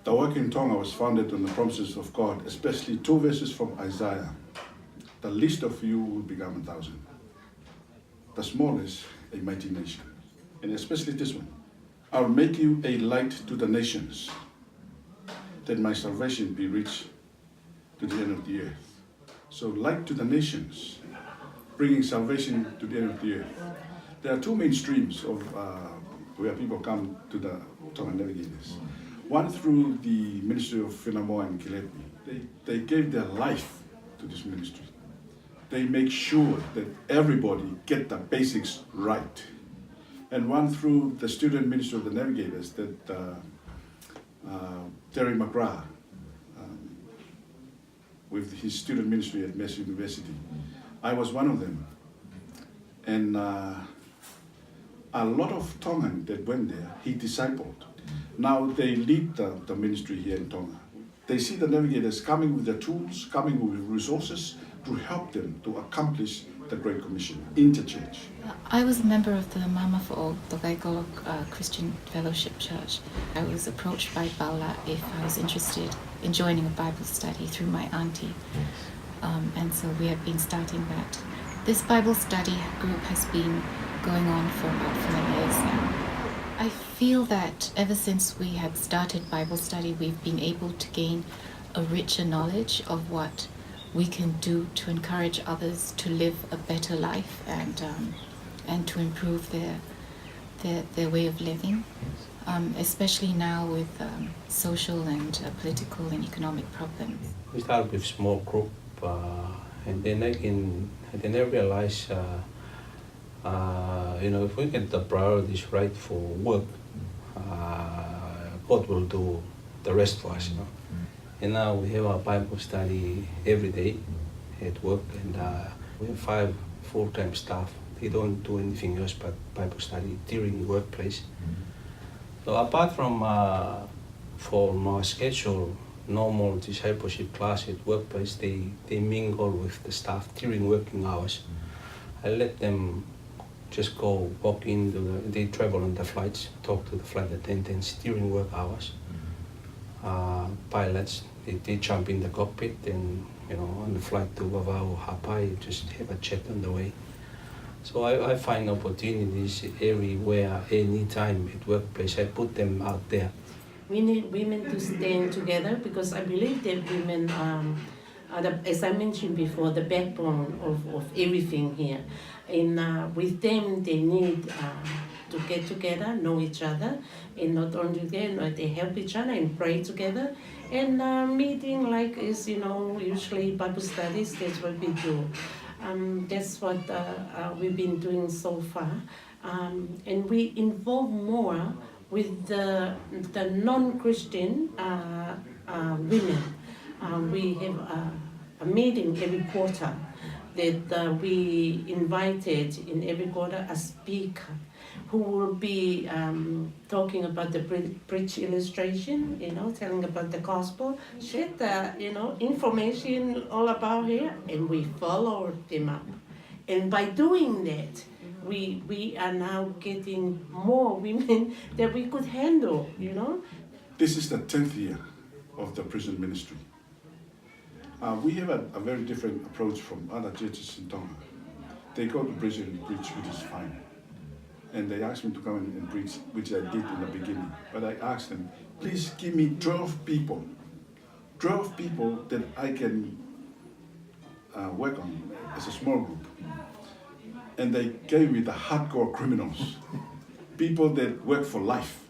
The work in Tonga was founded on the promises of God, especially 2 verses from Isaiah. The least of you will become 1,000. The smallest, a mighty nation. And especially this one. I'll make you a light to the nations, that my salvation be reached to the end of the earth. So light to the nations, bringing salvation to the end of the earth. There are 2 main streams of where people come to the Tonga Navigators. One through the ministry of Finamoa and Kilepi. They gave their life to this ministry. They make sure that everybody get the basics right. And one through the student ministry of the Navigators that Terry McGrath, with his student ministry at Mass University. I was one of them. And a lot of Tongan that went there, he discipled. Now they lead the ministry here in Tonga. They see the Navigators coming with their tools, coming with resources to help them to accomplish the Great Commission, interchange. I was a member of the Mama for All, the Gaigolok Christian Fellowship Church. I was approached by Paula if I was interested in joining a Bible study through my auntie. And so we have been starting that. This Bible study group has been going on for about 4 years now. I feel that ever since we had started Bible study, we've been able to gain a richer knowledge of what we can do to encourage others to live a better life and to improve their way of living, especially now with social and political and economic problems. We start with small group, and then I realize, if we get the priorities right for work, God will do the rest for us. And now we have a Bible study every day at work, and we have 5 full-time staff. They don't do anything else but Bible study during the workplace. So apart from our schedule, normal discipleship class at workplace, they mingle with the staff during working hours. I let them just go walk in, they travel on the flights, talk to the flight attendants during work hours. Pilots, they jump in the cockpit and, on the flight to Wavau, Hapai, just have a chat on the way. So I find opportunities everywhere, anytime at workplace. I put them out there. We need women to stand together because I believe that women are, as I mentioned before, the backbone of everything here. And with them, they need to get together, know each other, and not only that, they help each other and pray together. And meeting like is, usually Bible studies, that's what we do. That's what we've been doing so far. And we involve more with the non-Christian women. We have a meeting every quarter that we invited in every quarter a speaker who will be talking about the bridge illustration, telling about the gospel, share the, information all about here, and we follow them up. And by doing that, we are now getting more women that we could handle, This is the 10th year of the prison ministry. We have a very different approach from other churches in Tonga. They go to prison and preach, which is fine. And they asked me to come and preach, which I did in the beginning. But I asked them, please give me 12 people that I can work on as a small group. And they gave me the hardcore criminals, people that work for life.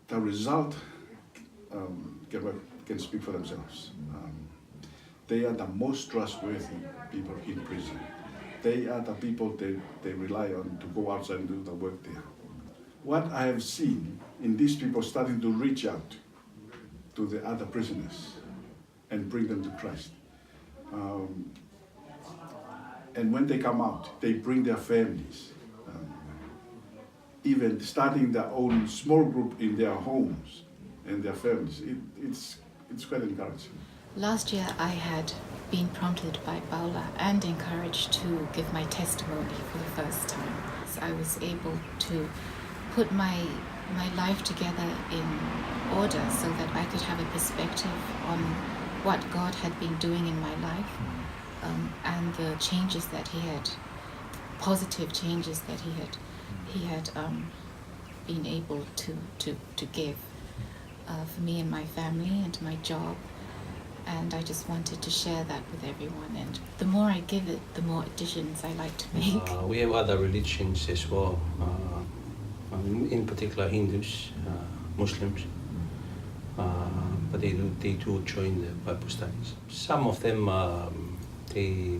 The result can speak for themselves. They are the most trustworthy people in prison. They are the people they rely on to go outside and do the work there. What I have seen in these people starting to reach out to the other prisoners and bring them to Christ. And when they come out, they bring their families. Even starting their own small group in their homes and their families. It's quite encouraging. Last year I had been prompted by Paula and encouraged to give my testimony for the first time. So I was able to put my my life together in order so that I could have a perspective on what God had been doing in my life, and the changes that He had, positive changes that He had been able to give for me and my family and my job. And I just wanted to share that with everyone. And the more I give it, the more additions I like to make. We have other religions as well, in particular Hindus, Muslims, but they do join the Bible studies. Some of them, they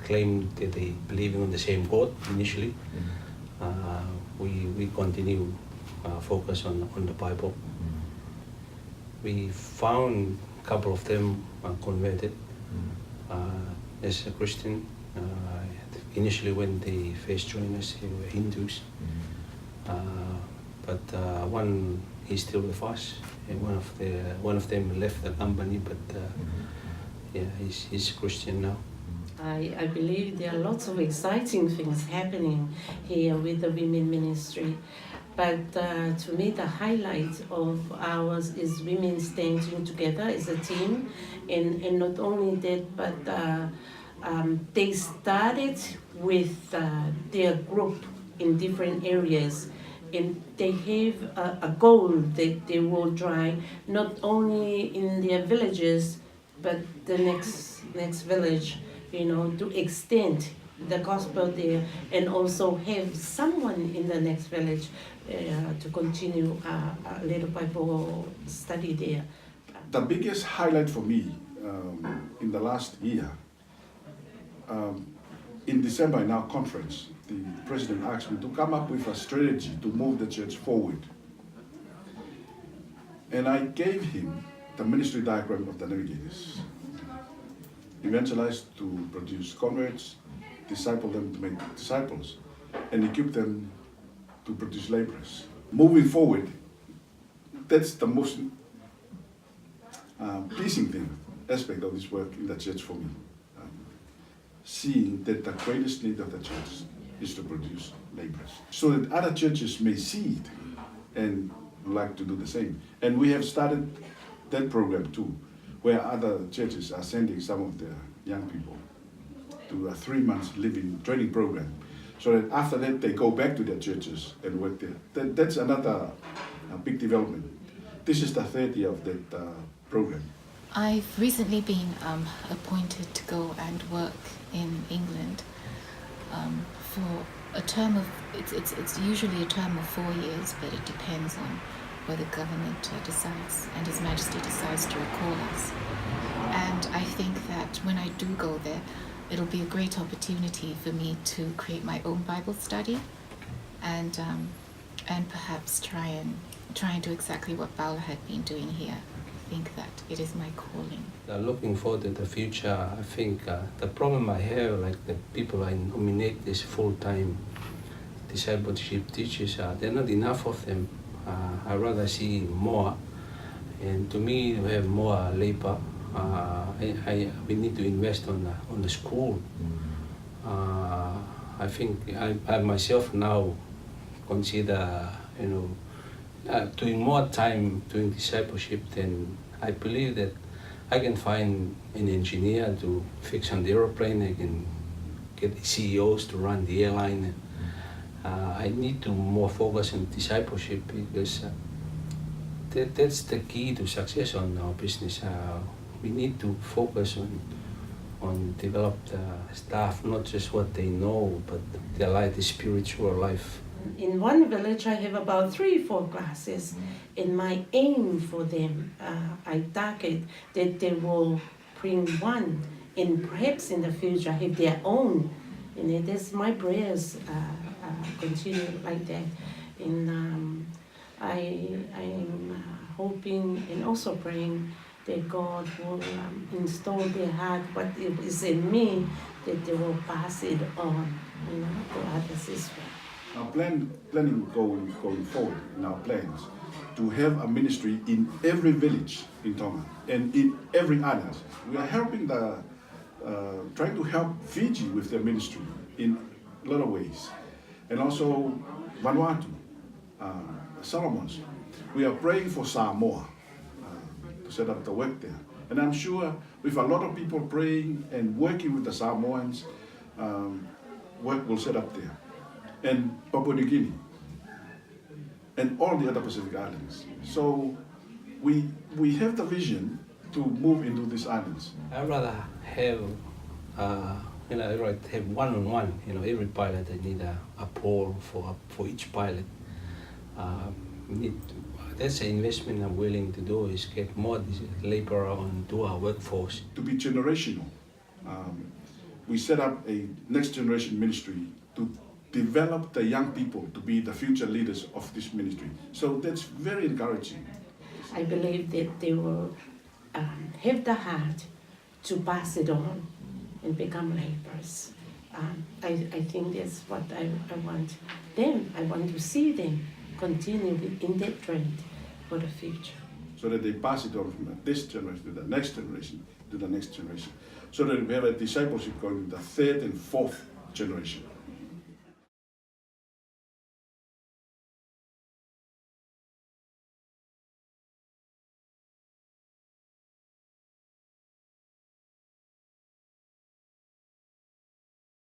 claim that they believe in the same God initially. We continue focus on the Bible. We found a couple of them converted as a Christian. Initially, when they first joined us, they were Hindus, but one is still with us, and one of them left the company, but yeah, he's Christian now. I believe there are lots of exciting things happening here with the women ministry. But to me, the highlight of ours is women standing together as a team. And not only that, but they started with their group in different areas. And they have a goal that they will try, not only in their villages, but the next village, to extend the gospel there, and also have someone in the next village to continue a little Bible study there. The biggest highlight for me in the last year, in December in our conference, the president asked me to come up with a strategy to move the church forward. And I gave him the ministry diagram of the navigators. Evangelize to produce converts, disciple them to make disciples, and equip them to produce laborers. Moving forward, that's the most pleasing aspect of this work in the church for me. Seeing that the greatest need of the church is to produce laborers, so that other churches may see it and like to do the same. And we have started that program too, where other churches are sending some of their young people to a 3-month living training program, so that after that they go back to their churches and work there. That's another big development. This is the third year of that program. I've recently been appointed to go and work in England for a term of, it's usually a term of 4 years, but it depends on where the government decides and His Majesty decides to recall us. And I think that when I do go there, it'll be a great opportunity for me to create my own Bible study and perhaps try and do exactly what Paula had been doing here. I think that it is my calling. Looking forward to the future, I think the problem I have, like the people I nominate as full-time discipleship teachers, there are not enough of them. I rather see more, and to me, we have more labor. We need to invest on the school. I think I myself now consider, doing more time doing discipleship. Then I believe that I can find an engineer to fix on the aeroplane. I can get the CEOs to run the airline. I need to more focus on discipleship, because that's the key to success on our business. We need to focus on develop the staff, not just what they know, but their life, the spiritual life. In one village, I have about 3-4 classes, and my aim for them, I target that they will bring one, and perhaps in the future have their own. And that's my prayers. Continue like that. And I am hoping and also praying that God will install their heart what is in me, that they will pass it on, to others as well. Our planning going forward in our plans to have a ministry in every village in Tonga and in every island. We are helping trying to help Fiji with their ministry in a lot of ways, and also Vanuatu. Solomons. We are praying for Samoa to set up the work there. And I'm sure with a lot of people praying and working with the Samoans, work will set up there. And Papua New Guinea, and all the other Pacific islands. So we have the vision to move into these islands. I'd rather have, I'd rather have one-on-one. Every pilot I need a pole for each pilot. That's an investment I'm willing to do, is get more labor onto our workforce. To be generational, we set up a next generation ministry to develop the young people to be the future leaders of this ministry. So that's very encouraging. I believe that they will have the heart to pass it on and become laborers. I think that's what I want them. I want to see them continue in that trend for the future. So that they pass it on from this generation to the next generation to the next generation. So that we have a discipleship going to the third and fourth generation.